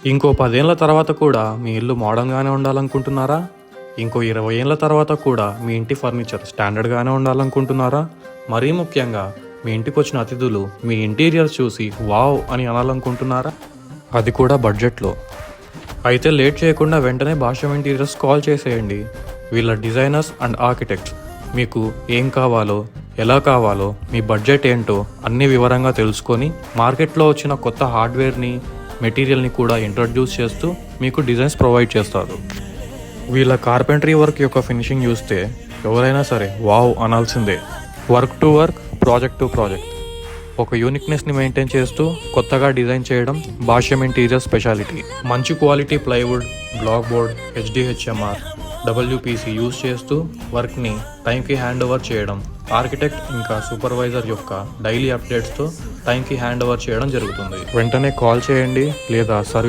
ఇంకో 10 ఏళ్ల తర్వాత కూడా మీ ఇల్లు మోడర్న్‌గానే ఉండాలనుకుంటున్నారా? ఇంకో 20 ఏళ్ల తర్వాత కూడా మీ ఇంటి ఫర్నిచర్ స్టాండర్డ్‌గానే ఉండాలనుకుంటున్నారా? మరీ ముఖ్యంగా మీ ఇంటికొచ్చిన అతిథులు మీ ఇంటీరియర్స్ చూసి వావ్ అని అనాలనుకుంటున్నారా? అది కూడా బడ్జెట్‌లో. అయితే లేట్ చేయకుండా వెంటనే భాష్యం ఇంటీరియర్స్ కాల్ చేసేయండి. వీళ్ళ డిజైనర్స్ అండ్ ఆర్కిటెక్ట్స్ మీకు ఏం కావాలో, ఎలా కావాలో, మీ బడ్జెట్ ఏంటో అన్ని వివరంగా తెలుసుకొని మార్కెట్లో వచ్చిన కొత్త హార్డ్వేర్ని, మెటీరియల్ని కూడా ఇంట్రడ్యూస్ చేస్తూ మీకు డిజైన్స్ ప్రొవైడ్ చేస్తారు. వీళ్ళ కార్పెంటరీ వర్క్ యొక్క ఫినిషింగ్ చూస్తే ఎవరైనా సరే వావ్ అనాల్సిందే. Work to work, project to project ఒక యూనిక్నెస్ని మెయింటైన్ చేస్తూ కొత్తగా డిజైన్ చేయడం భాష్యం ఇంటీరియర్ స్పెషాలిటీ. మంచి quality plywood, black board, HDHMR, WPC use చేస్తూ వర్క్ని టైంకి హ్యాండ్ ఓవర్ చేయడం, ఆర్కిటెక్ట్ ఇంకా సూపర్వైజర్ యొక్క డైలీ అప్డేట్స్తో టైంకి హ్యాండ్ ఓవర్ చేయడం జరుగుతుంది. వెంటనే కాల్ చేయండి లేదా సర్వీస్